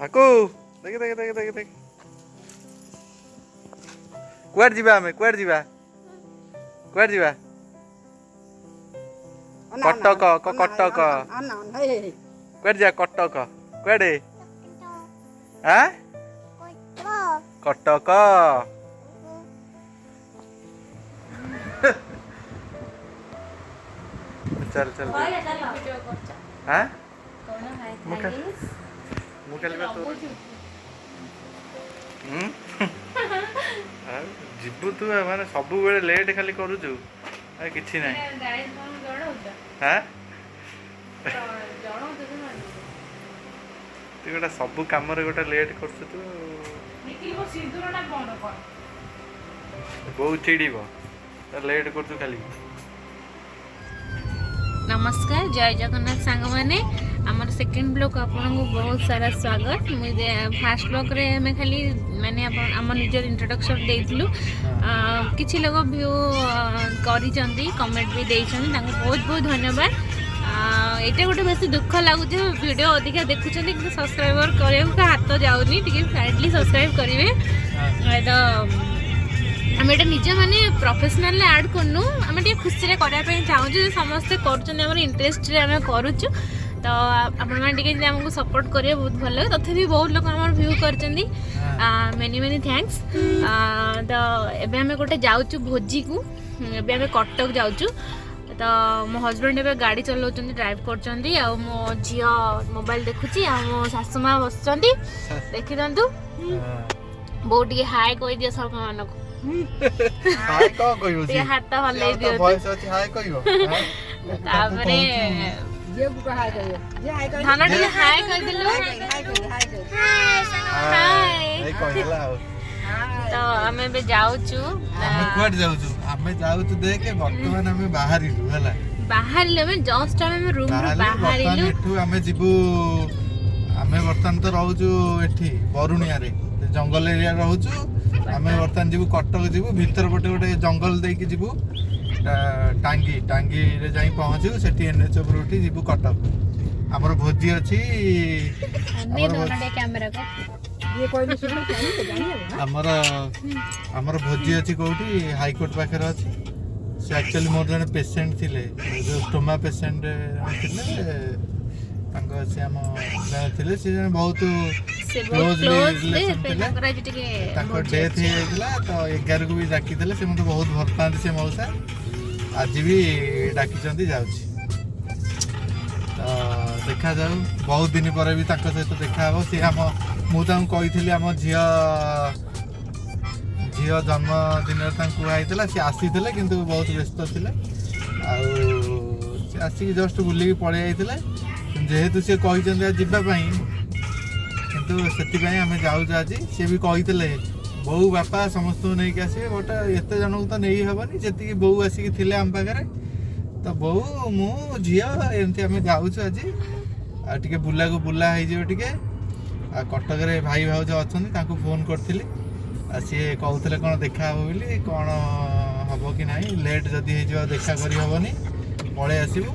Haku देख देख देख देख देख कुआड़ जीवा हमें कुआड़ जीवा कटक कटक कुआड़ जा कटक कुआड़े हाँ कटक चल चल हाँ जीवु तू माने सब बेले लेट खाली करूचु किछि नहीं हाँ तू गोटा सब कम गोटे लेट कर बहुत चिड़ब लेट कर खाली। नमस्कार जय जगन्नाथ सांग मैंने आमर सेकेंड ब्लॉग आपको बहुत सारा स्वागत। मुझे फास्ट ब्लॉग रे हमें खाली मैंने आम निजर इंट्रोडक्शन देइथिलु किछि लोग व्यू करी कमेंट भी देइछन बहुत बहुत धन्यवाद। एटा गोटे बेसी दुख लगुच वीडियो अधिका देखुं कि सब्सक्राइबर करने हाथ जाऊनी काइंडली सब्सक्राइब करेंगे। तो आम ये निजे मैंने प्रोफेशनल ऐड करनु आम खुशी से करने चाहूँ समस्ते कर इंटरेस्ट आम करुचु तो आपको सपोर्ट करेंगे बहुत भल लगे। तथापि बहुत लोग आम व्यू कर मेनी मेनी थैंक्स। तो एबे आम गोटे जाऊँ भोजी को एबे कटक जाऊँ तो मो हजबैंड एबे गाड़ी चलाउँ ड्राइव कर मो झी मोबाइल देखुची मो सासू माँ बस देखी दिंतु बहुत टे हाय कह दिए सब मानक हाथ हल्ले दियो धन टे हाय कह दिलु तो आम ए जाऊचु देखे वर्तमान आम बाहरिलु हला बाहरिलु आम जस्ट आम रूम रो बाहरिलु एठू आम जिबु आम वर्तमान तो रहउचु एठी बरुणिया रे जंगल एरिया रहउचु। आम वर्तमान जीवु कटक जीवु भीतर पटे गोटे जंगल देकी जीवु टांगी टांगी रे जाई पहुंचू सेठी एनएच ऊपर उठी जीवु कटक हमर भोजी अछि कैमरा को ये कहली सुन हमर हमर भोजी अछि कोठी हाई कोर्ट पाखे अछि से एक्चुअली मोर जने पेशेंट थिले जो स्टोमा पेशेंट थिले तांको से हम थिले से बहुत क्लोज रिलेशन थिले तांको डेथ हे गेला तो 11 को भी डाकी देले से मते बहुत भल पांती से मौसा आज भी डाकी चंदी जाउची तो देखा जाऊ बहुत दिन पर भी तांको सहित देखा हो से हम मु तांको कहिथिली हम झियो जन्मदिन कहला सी आसीथिले किंतु बहुत व्यस्त थिले आसिक जस्ट बुलिकी पड़े जाइथिले जेहेतु सी कही जीवा किंतु से आम जाऊँ आज सी भी कही बो बापा समस्त नहीं आसवे बट एत जन को तो नहीं हेनी जी बो आसिक थिले आम पाखे तो बो मु झी एमती आम जाऊँ आज टे बुला को बुला हो कटक भाई भाउज अच्छा फोन करी सी कहते कौन देखा हे बोली कौन हम कि ना लेट जदि देखा करी हेनी पलि आसबू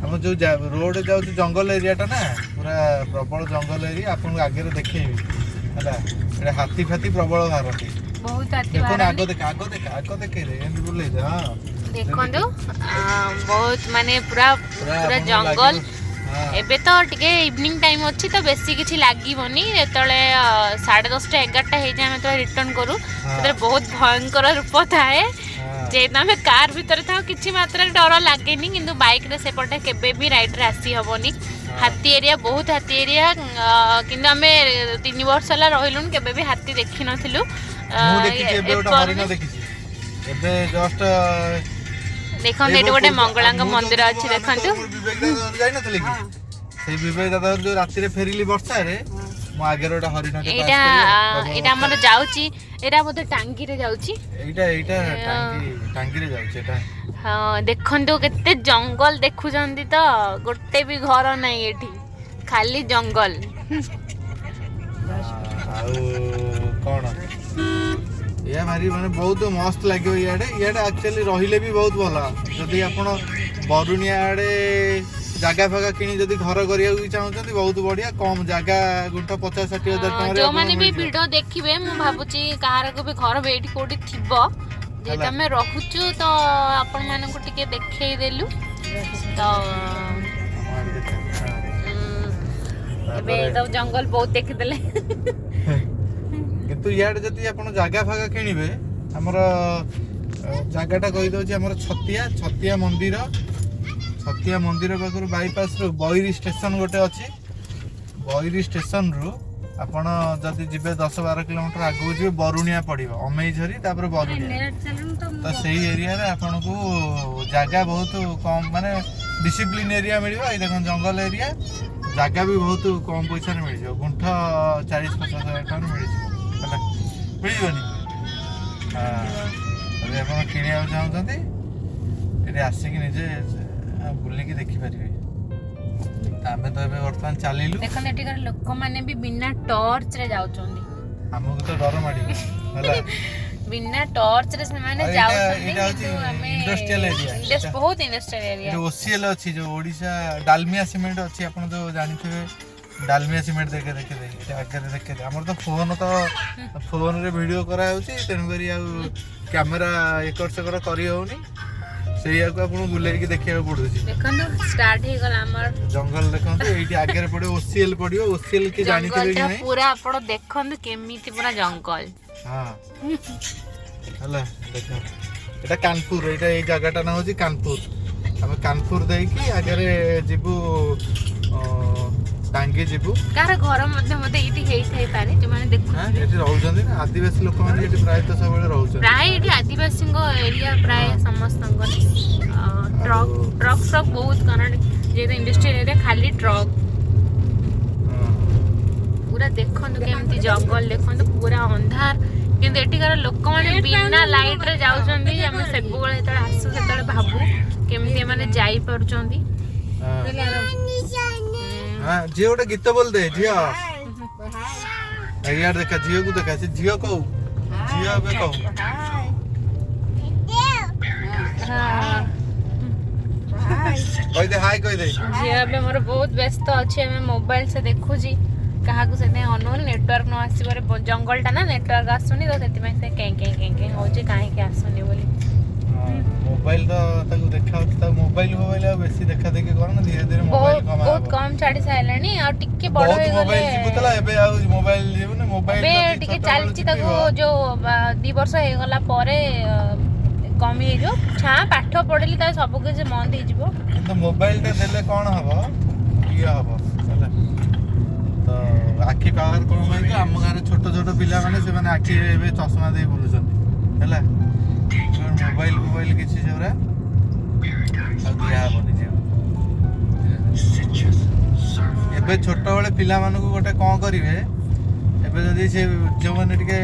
हम जो रोड जाऊँ जंगल एरियाटा ना पूरा प्रबल जंगल एरिया आपको आगे देखेबी है हाथी फाथी प्रबल बाहरती बहुत आग देख आग देख आग देखे बुले हाँ देखो बहुत माने पूरा पूरा जंगल एबे तो टिके इवनिंग टाइम अच्छी तो बेसी किसी लागबनी जो 10:30 11टा हो जाए तो रिटर्न करूँ तो बहुत भयंकर रूप थाए जेहेतु आम कार भितर था किसी मात्रा डर लगे किंतु बाइक रे सेपटे केबे भी राइड रे आसी हेनी हाथी एरिया बहुत हाथी एरिया किंतु आम 3 वर्ष है रही केबे भी हाथी देखी नथिलु देखो ये गोटे मंगला मंदिर अच्छी देखो दादा जो राति फेरिली वर्षा रे मो आगे गोटे हरिण एटा हमर जाउची एटा बोते टांगी रे जाउची एटा टांगी रे जाउची एटा हां देखंतु केते जंगल देखुजंदी तो गोटे भी घर नहीं एठी खाली जंगल कौन या भारी माने बहुत मस्त लगे इे एक्चुअली रहिले भी बहुत भल जदि आप बरुणिया आड़े ଜାଗା ଫାଗା କିଣି ଯଦି ଘର କରିବାକୁ ବି ଚାହୁଁଛନ୍ତି ବହୁତ ବଢିଆ, କମ ଜାଗା, ଗୁଣ୍ଠ 50-60 ହଜାର ଟଙ୍କାରେ ଯୋଉମାନେ ବି ଭିଡିଓ ଦେଖିବେ ମୁଁ ଭାବୁଛି କାହାର ବି ଘର ଏଇଠି କୋଉଠି ଥିବ, ଯେହେତୁ ଆମେ ରହୁଛୁ ତ ଆପଣ ମାନଙ୍କୁ ଟିକେ ଦେଖେଇ ଦେଲୁ। ତ ଏବେ ତ ଜଙ୍ଗଲ ବହୁତ ଦେଖିଦେଲେ। କିନ୍ତୁ ଇଆଡେ ଯଦି ଆପଣ ଜାଗା ଫାଗା କିଣିବେ, ଆମର ଜାଗାଟା କହିଦଉଛି ଆମର ଛତିଆ ମନ୍ଦିର ପାଖରୁ ବାଇପାସ ରୁ ବୈରୀ ଷ୍ଟେସନ ଗୋଟେ ଅଛି। ବୈରୀ ଷ୍ଟେସନରୁ ଆପଣ ଯଦି ଯିବେ 10-12 କିଲୋମିଟର ଆଗକୁ ଯିବେ, ବରୁଣିଆ ପଡିବ, ଅମେଇଝରି ତାପରେ ବରୁଣିଆ। ତ ସେଇ ଏରିଆରେ ଆପଣଙ୍କୁ ଜାଗା ବହୁତ କମ, ମାନେ ଡିସିପ୍ଲିନ ଏରିଆ ମିଳିବ। ଏଇ ଦେଖନ୍ତୁ ଜଙ୍ଗଲ ଏରିଆ, ଜାଗା ବି ବହୁତ କମ ପଇସାରେ ମିଳିଯିବ, ଗୁଣ୍ଠ 40-50 ହଜାର ଟଙ୍କାରେ ମିଳିଯିବ, ହେଲା ମିଳିବନି। ଯଦି ଆପଣ କିଣିବାକୁ ଚାହୁଁଛନ୍ତି ଏଠି ଆସିକି ନିଜେ ବୁଲିକି ଦେଖିପାରିବେ। ଆମେ ତ ଏବେ ବର୍ତ୍ତମାନ ଚାଲିଲୁ। ଦେଖନ୍ତୁ ଏଠିକାର ଲୋକମାନେ ବି ବିନା ଟର୍ଚ୍ଚ ରେ ଯାଉଛନ୍ତି, ଆମକୁ ତ ଡର ମାଡ଼ିବ, ହେଲା ବିନା ଟର୍ଚ୍ଚ ରେ ସେମାନେ ଯାଉଛନ୍ତି। ଏଇଟା ହଉଛି ଇଣ୍ଡଷ୍ଟ୍ରିଆଲ ଏରିଆ, ବହୁତ ଇଣ୍ଡଷ୍ଟ୍ରିଆଲ ଏରିଆ। ଏଠି OCL ଅଛି, ଯୋଉ ଓଡିଶା ଡାଲମିଆ ସିମେଣ୍ଟ ଅଛି, ଆପଣ ଯୋଉ ଜାଣିଥିବେ ଡାଲମିଆ ସିମେଣ୍ଟ ଦେଖେ ଆଗରେ ଦେଖେ। ଆମର ତ ଫୋନରେ ଭିଡିଓ କରାଯାଉଛି, ତେଣୁକରି ଆଉ କ୍ୟାମେରା ଏକର ସେକର କରି ହଉନି, ସେଇଆକୁ ଆପଣଙ୍କୁ ବୁଲେଇକି ଦେଖିବାକୁ ପଡୁଛି। ଦେଖନ୍ତୁ ଷ୍ଟାର୍ଟ ହେଇଗଲା ଆମର ଜଙ୍ଗଲ। ଦେଖନ୍ତୁ ଏଇଠି ଆଗରେ ପଡିବ OCL ପଡିବ। OCL କି ଜାଣିଥିବେ କି ନାହିଁ? ପୁରା ଆପଣ ଦେଖନ୍ତୁ କେମିତି ପୁରା ଜଙ୍ଗଲ। ହଁ ହେଲା ଦେଖ, ଏଇଟା କାନପୁର, ଏଇ ଜାଗାଟା ନା ହଉଛି କାନପୁର। ଆମେ କାନପୁର ଦେଇକି ଆଗରେ ଯିବୁ, ଟାଙ୍ଗି ଯିବୁ। କାହାର ଘର ମଧ୍ୟ ଏଇଠି ହେଇଥାଇପାରେ, ଯୋଉମାନେ ଦେଖୁଛନ୍ତି। ଏଠି ରହୁଛନ୍ତି ନା ଆଦିବାସୀ ଲୋକମାନେ, ଏଠି ପ୍ରାୟତଃ ସବୁବେଳେ ରହୁଛନ୍ତି। ପ୍ରାୟ ଏଠି ଆଦିବାସୀଙ୍କ ଏରିଆ, ପ୍ରାୟ ସମସ୍ତଙ୍କର ଟ୍ରକ୍ ବହୁତ, କାରଣ ଯେହେତୁ ଇଣ୍ଡଷ୍ଟ୍ରିଆଲ ଏରିଆ, ଖାଲି ଟ୍ରକ୍। ପୁରା ଦେଖନ୍ତୁ କେମିତି ଜଙ୍ଗଲ, ଦେଖନ୍ତୁ ପୁରା ଅନ୍ଧାର, କିନ୍ତୁ ଏଠିକାର ଲୋକମାନେ ବିନା ଲାଇଟ ରେ ଯାଉଛନ୍ତି। ଆମେ ସବୁବେଳେ ଯେତେବେଳେ ଆସୁ ସେତେବେଳେ ଭାବୁ କେମିତି ଏମାନେ ଯାଇପାରୁଛନ୍ତି। ଝିଅ ଗୋଟେ ଗୀତ ବୋଲ ଦେ, ଝିଅ ଇଆଡେ ଦେଖା, ଝିଅକୁ ଦେଖା, ସେ ଝିଅ କହୁ, ଝିଅ ଏବେ କହୁ। କହିଦେ ହାଇ, କହିଦେ। ଝିଅ ଏବେ ମୋର ବହୁତ ବ୍ୟସ୍ତ ଅଛି, ଆମେ ମୋବାଇଲ ସେ ଦେଖୁଛି, କାହାକୁ ସେଥିପାଇଁ ଅନଉନି। ନେଟୱାର୍କ ନ ଆସିବାରେ, ଜଙ୍ଗଲଟା ନା ନେଟୱାର୍କ ଆସୁନି, ତ ସେଥିପାଇଁ ସେ କେଁ ହଉଛି କାହିଁକି ଆସୁନି ବୋଲି। ମୋବାଇଲ ତ ତାକୁ ଦେଖାଉଛି, ତାକୁ ମୋବାଇଲ ଆଉ ବେଶୀ ଦେଖା ଦେଖି କରନ, ଧୀରେ ଧୀରେ ମୋବାଇଲ କମା, ବହୁତ କମ ଛାଡି ସାରିଲାଣି। ଆଉ ଟିକେ ବଡ ହେଇଗଲେ ମୋବାଇଲ ଯିବୁଥିଲା, ଏବେ ଆଉ ମୋବାଇଲ ଯିବୁନି। ମୋବାଇଲ ଏବେ ଟିକେ ଚାଲିଛି, ତାକୁ ଯୋଉ 2 ବର୍ଷ ହେଇଗଲା ପରେ କମି ହେଇଯିବ। ପାଠ ପଢିଲି ତାର ସବୁ କିଛି ବନ୍ଦ ହେଇଯିବ। କିନ୍ତୁ ମୋବାଇଲ ଟା ଦେଲେ କଣ ହବ, ଇଏ ହବ, ହେଲା ତ ଆଖି ପାୱାର କମ ହେଇଯିବ। ଆମ ଗାଁରେ ଛୋଟ ପିଲାମାନେ, ସେମାନେ ଆଖିରେ ଏବେ ଚଷମା ଦେଇ ବୁଲୁଛନ୍ତି, ହେଲା। ମୋବାଇଲ କିଛି ସେଗୁରା ଆଉ ଦିଆହବନି। ଏବେ ଛୋଟବେଳେ ପିଲାମାନଙ୍କୁ ଗୋଟେ କଣ କରିବେ, ଏବେ ଯଦି ସେ ଯେଉଁମାନେ ଟିକେ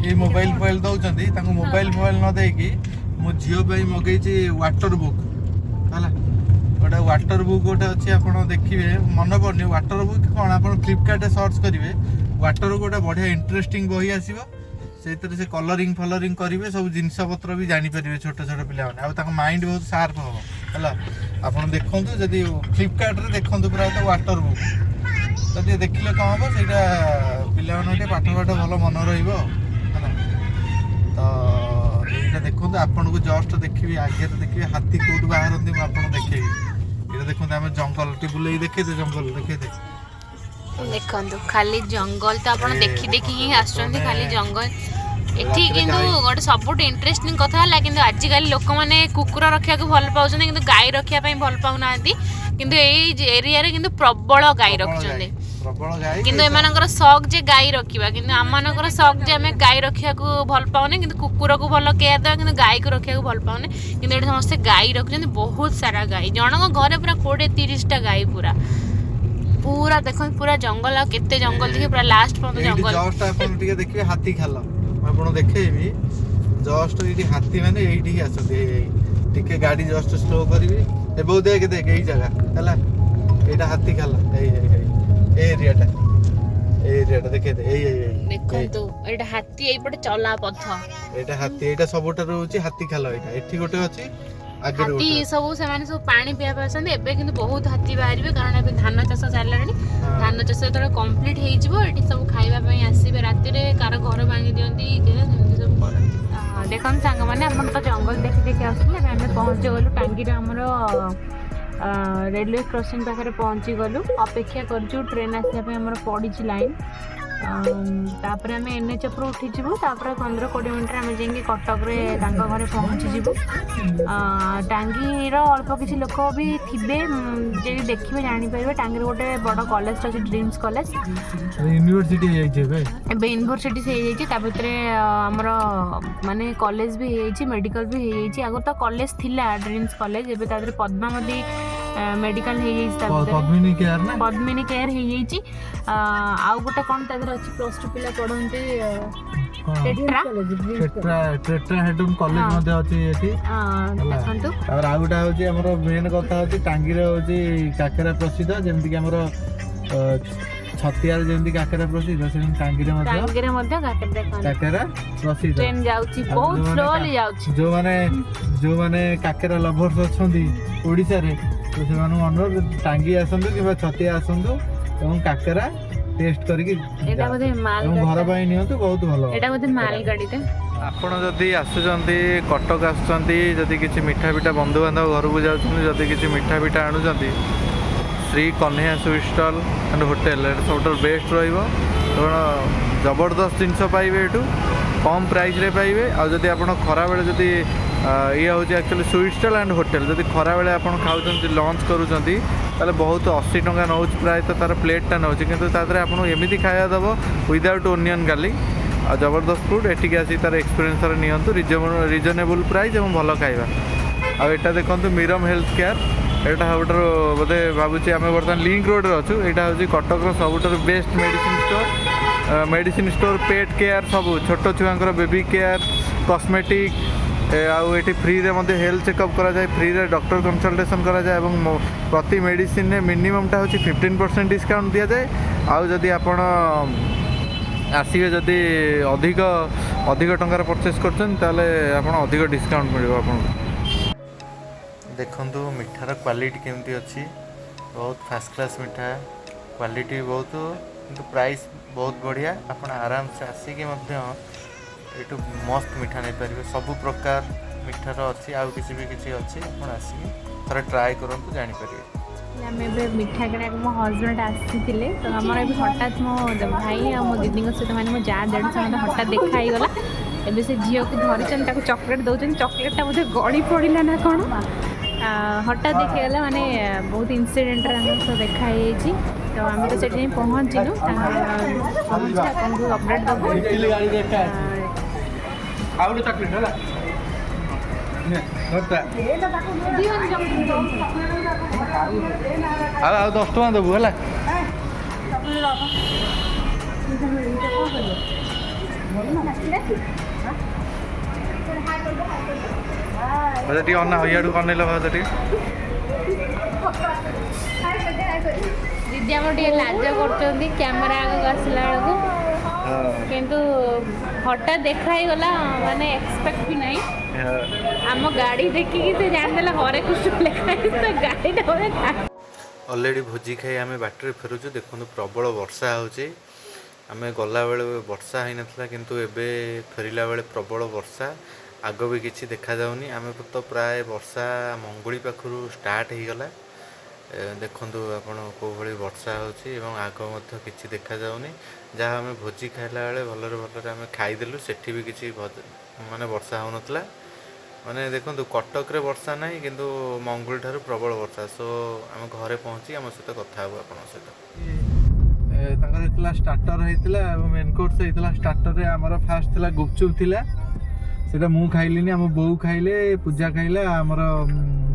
ଏଇ ମୋବାଇଲ ଦଉଛନ୍ତି, ତାଙ୍କୁ ମୋବାଇଲ ନ ଦେଇକି, ମୋ ଝିଅ ପାଇଁ ମଗେଇଛି ୱାଟର ବୁକ୍, ହେଲା। ଗୋଟେ ୱାଟର ବୁକ୍ ଗୋଟେ ଅଛି, ଆପଣ ଦେଖିବେ, ମନେ ପଡୁନି ୱାଟର ବୁକ୍ କ'ଣ, ଆପଣ ଫ୍ଲିପକାର୍ଟରେ ସର୍ଚ୍ଚ କରିବେ, ୱାଟର ବୁକ୍ ଗୋଟେ ବଢିଆ ଇଣ୍ଟରେଷ୍ଟିଂ ବହି ଆସିବ। ସେଇଥିରେ ସେ କଲରିଂ କରିବେ, ସବୁ ଜିନିଷ ପତ୍ର ବି ଜାଣିପାରିବେ ଛୋଟ ପିଲାମାନେ, ଆଉ ତାଙ୍କ ମାଇଣ୍ଡ ବହୁତ ସାର୍ପ ହବ, ହେଲା। ଆପଣ ଦେଖନ୍ତୁ, ଯଦି ଫ୍ଲିପକାର୍ଟରେ ଦେଖନ୍ତୁ ପ୍ରାୟତଃ ୱାଟର ବୁକ୍, ତ ଟିକେ ଦେଖିଲେ କ'ଣ ହବ, ସେଇଟା ପିଲାମାନଙ୍କ ଟିକେ ପାଠ ଭଲ ମନେ ରହିବ, ହେଲା। ତ ଏଇଟା ଦେଖନ୍ତୁ, ଆପଣଙ୍କୁ ଜଷ୍ଟ ଦେଖିବି, ଆଗରେ ଦେଖିବେ ହାତୀ କୋଉଠୁ ବାହାରନ୍ତି, ମୁଁ ଆପଣଙ୍କୁ ଦେଖେଇବି। ଏଇଟା ଦେଖନ୍ତୁ, ଆମେ ଜଙ୍ଗଲ ଟିକେ ବୁଲେଇ ଦେଖେଇଦେ, ଜଙ୍ଗଲ ଦେଖେଇଦେ। ଦେଖନ୍ତୁ ଖାଲି ଜଙ୍ଗଲ, ତ ଆପଣ ଦେଖି ହିଁ ଆସୁଛନ୍ତି, ଖାଲି ଜଙ୍ଗଲ ଏଠି। କିନ୍ତୁ ଗୋଟେ ସବୁଠୁ ଇଣ୍ଟରେଷ୍ଟିଂ କଥା ହେଲା, କିନ୍ତୁ ଆଜିକାଲି ଲୋକମାନେ କୁକୁର ରଖିବାକୁ ଭଲ ପାଉଛନ୍ତି, କିନ୍ତୁ ଗାଈ ରଖିବା ପାଇଁ ଭଲ ପାଉନାହାନ୍ତି। କିନ୍ତୁ ଏଇ ଏରିଆରେ କିନ୍ତୁ ପ୍ରବଳ ଗାଈ ରଖୁଛନ୍ତି, କିନ୍ତୁ ଏମାନଙ୍କର ଶখ ଯେ ଗାଈ ରଖିବା, କିନ୍ତୁ ଆମମାନଙ୍କର ଶখ ଯେ ଆମେ ଗାଈ ରଖିବାକୁ ଭଲ ପାଉନେ, କିନ୍ତୁ କୁକୁରକୁ ଭଲ କେୟାର ଦେବା, କିନ୍ତୁ ଗାଈକୁ ରଖିବାକୁ ଭଲ ପାଉନେ। କିନ୍ତୁ ଏଠି ସମସ୍ତେ ଗାଈ ରଖୁଛନ୍ତି, ବହୁତ ସାରା ଗାଈ, ଜଣଙ୍କ ଘରେ ପୁରା 20-30ଟା ଗାଈ। ପୁରା ଦେଖନ୍ତୁ, ପୁରା ଜଙ୍ଗଲ, ଆଉ କେତେ ଜଙ୍ଗଲ ଦେଖିବେ, ପୁରା ଲାଷ୍ଟ ପର୍ଯ୍ୟନ୍ତ ଜଙ୍ଗଲ। ଜଷ୍ଟ ଆପଣ ଟିକେ ଦେଖିବେ ହାତୀ ଖାଲ, ଆପଣ ଦେଖେଇବି, ଜଷ୍ଟ ଏଇଠି ହାତୀ ମାନେ ଏଇଠିକି ଆସନ୍ତି। ଟିକେ ଗାଡି ଜଷ୍ଟ ସ୍ଲୋ କରିବି, ଏବେ ଦେଖ ଏଇ ଜାଗା, ହେଲା। ଏଇଟା ହାତୀ ଖାଲ, ଏଇ ଏରିଆଟା ଦେଖେଇଦେ, ଦେଖନ୍ତୁ ଏଇଟା ହାତୀ, ଏଇପଟେ ଚଲା ପଥ, ଏଇଟା ହାତୀ, ଏଇଟା ସବୁଠାରୁ ହଉଛି ହାତୀ ଖାଲ। ଏଇଟା ଏଠି ଗୋଟେ ଅଛି, हाथी सब से पानी पीवा आसते एबे किंतु बहुत हाथी बाहर कारण ए धान चाष चलला धान चाष जो कंप्लीट हो सब खाइबा आसबे राति कार घर भांगी दियंती सब करती देखो सांग मैंने आप तो जंगल देखी देखी आसले आम पहुँची गलु टांगी आमर रेलवे क्रॉसिंग पाखे पहुँची गलु अपेक्षा करूँ ट्रेन आसापी आम पड़ी लाइन तापर आम NH उपर उठीजु 15-20 मिनट आम जाइए कटक घरे पहुँचीजु टांगीर अल्प किसी लोक भी थे जी देखिए जापर टांगी गोटे बड़ कॉलेज अच्छे ड्रीम्स कॉलेज यूनिवर्सिटी यूनिवर्सिटी से भितर आमर माने कॉलेज भी हो मेडिकल भी हो आगे तो कॉलेज थिला ड्रीम्स कॉलेज एवं पद्मावती मेडिकल पद्मिनी केयर आउ गोटे कौन अच्छी +2 पिला पढ़ते टेट्राहेड्रन कॉलेज मध्ये अछि एठी देखंतु और आ गोटा होची हमर मेन कथा होची टांगी रे होची काकेरा प्रसिद्ध जेमति कि हमर छतियार जेमति काकेरा प्रसिद्ध से टांगी रे मध्ये काकेरा प्रसिद्ध ट्रेन जाउची बहुत स्लोली जाउची जो माने काकेरा लवर्स अछंदी ओडिसा रे तो से मानु अनुरोध टांगी आसंदु कि छतिया आसंदु एवं काकेरा टेस्ट करके एटा बदे माल घर पाई नियंतु बहुत भलो एटा बदे माल गाड़ी ते आपण जदी आसुचंती कटक आसुचंती जदी किछि मिठा पिठा बंधु बांधव घर को जाउचंती जदी किछि मिठा पिठा आनुचंती Shri Kanhaiya sweet stall and hotel सब बेस्ट रहिबो कारण जबरदस्त जिनस पाइबे एटू कम प्राइस रे पाइबे आ जदी आपण खरा बेले जदी ये हूँ actually sweet stall and hotel जब खरा बेले आप खाऊँ लंच करूँगी ताले बहुत 80 टंका नौ प्राय तो तार प्लेटा नौ कि आपको एमती खाया दब विदाउट ओनियन गार्लिक आ जबरदस्त फूड एटिक आसी तार एक्सपीरियंस नियंतु रिजनेबल प्राइस और भल खाଇବା आटा देखो मीरम हेल्थ केयर यहाँ गोटे बोधे भावुँ आम बर्तमान लिंक रोड अच्छु यहाँ हूँ कटक सब best medicine store pet care सब छोट छुआ बेबी केयर कॉस्मेटिक आउे फ्री रे मध्य हेल्थ चेकअप करा जाए फ्री रे डॉक्टर कंसल्टेशन करा जाए और प्रति मेडिसिन मिनिममटा हूँ 15% डिस्काउंट दि जाए आउ जदि आपण आसवे जदि अधिक अधिक टंकार परचेस करछन ताले आपण अधिक डिस्काउंट मिलिबो आपण देखंतु मिठार क्वालिटी केमती अच्छी बहुत फास्ट क्लास मिठा क्वालिटी बहुत किंतु प्राइस बहुत बढ़िया आपण आराम से आसिक एटू मस्त मिठा नहीं पारे सबु प्रकार मिठार अच्छी आउ किसी भी किसी अच्छी आप आसिक थोड़ा ट्राए करूँ जानीपर आम मिठा किना मो हजबैंड आसी तो आम हठात मो भाई आ मो दीदी सहित मैंने मो जा देड़ से हठात देखाईगला एवं से झील को धरिचन चॉकलेट दौरान चॉकलेटा मुझे गड़ी पड़ा ना कौन हठात देखीगला माने बहुत इनसीडेंट सब देखाई तो आम तो से पहुँचलु पहुँच आपको अपडेट दबू आउ 10 टका देबू है टी अना इाड़ू कन टी दीदी आम लाज कर कैमेरा आगे आसला बेलू किंतु हठात देखाईगला माने एक्सपेक्ट भी नहीं आम गाड़ी देखिकी से जानदेला हरे कृष्ण लिखाई तो गाड़ी ऑलरेडी भोजी खाई आम बाटर फेरुचु देखो प्रबल वर्षा होची आम गला बेले वर्षा होई नथला किंतु एबे फेरिला बेले प्रबल वर्षा आग भी किसी देखा जाउनी आम तो प्राय वर्षा मंगुली पाखरु स्टार्ट हो गला देखंतु आपण को भली वर्षा होची एवं आग मध्य किसी देखा जाउनी जहाँ आम भोजी खाइला बेले भलरे भलरे आम खाईदेलु सेठी भी किसी माने वर्षा हो नथला माने देखंतु कटक रे वर्षा नहीं किंतु मंगुली ठारू प्रबल वर्षा सो आम घरे पहुँची आम सहित कथा हबो आपण सहित तांकर इतला स्टार्टर हेतिला मेन कोर्स हेतिला स्टार्टर रे हमर फास्ट थिला गुपचुप थिला सेटा मु खाइलिनी हम बौ खाइले पूजा खाइला हमर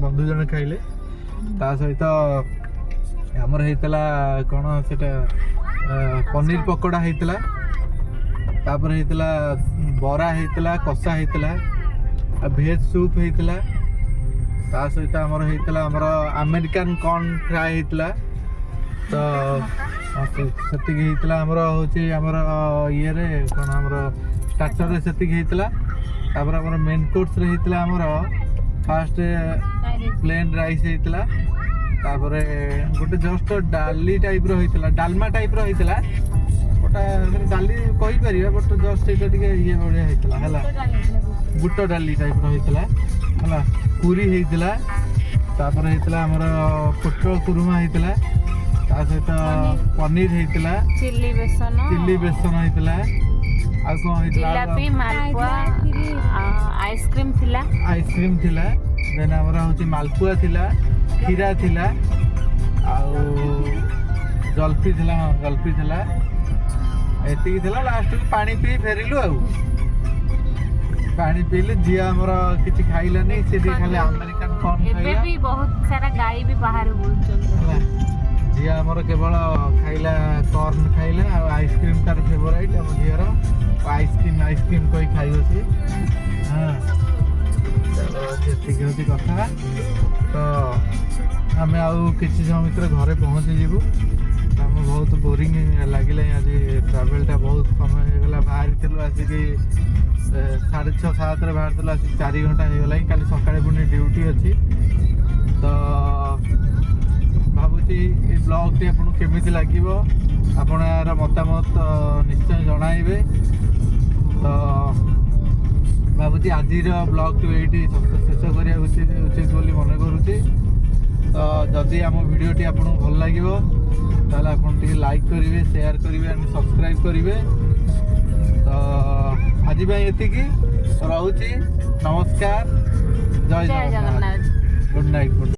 बंधु जन खाइले ता सहित हमर हेतिला कोन सेटा पनीर पकोड़ा हेतिला तापर हेतिला बरा हेतिला कसा हेतिला भेज सूप हेतिला ता सहित हमर हेतिला हमर अमेरिकन कॉर्न फ्राई हेतिला तो सेति हेतिला हमर होची हमर ये रे कोन हमर स्टार्टर रे सेति हेतिला तापर हमर मेन कोर्स रे हेतिला हमर फास्ट प्लेन राइस ହେଇଥିଲା तापर गोटे जस्ट डाली टाइप रो होइतला डालमा टाइप रो होइतला गोटा डाली कहि परिबा बट जस्ट एटा टिके ये बढिया होइतला हला बुट डाली टाइप रो होइतला हला पूरी होइतला तापर होइतला हमर पोटल कुरुमा होइतला ता सहित पनीर होइतला चिल्ली बेसन होइतला आ को होइतला जिलापी मालपुआ आइसक्रीम थिला देन हमरा होची मालपुआ थिला खीरा थिला आउ जलफी थिला एतिकी थिला लास्ट को पानी पी फेरिलु आउ पानी पीले जिया हमरा किछि खाइलानी से खाली अमेरिकन कॉर्न एबे खाइला भी बहुत सारा गाय भी बाहर बुलचन जिया हमर केवल खाइला कॉर्न खाइला आ आइसक्रीम तार फेवरेट हम जियर आइसक्रीम कोई खाइयो छी हां चलो ठीक होती कथा तो आम आउ किसी समय भितर घरे पहुँची जीवु आम बहुत बोरिंग लगे आज ट्रावेलटा बहुत समय होगा बाहरी आसिक 6:30-7 बाहर आसिक 4 घंटा होगा काली सकाଳେ पुणी ड्यूटी अच्छी तो भावुची ये ब्लॉगटी आपको केमी लगे आपण यार मतामत निश्चय जणाइबे तो भावुची आज ब्लॉग ये शेष करा उचित बोली मन करुच्ची तो जदि आम भिडियोटी आपको भल लगे ताले आपन टिके लाइक करेंगे शेयर करेंगे एंड सब्सक्राइब करेंगे तो आज एतिकी रोची नमस्कार जय जगन्नाथ गुड नाइट।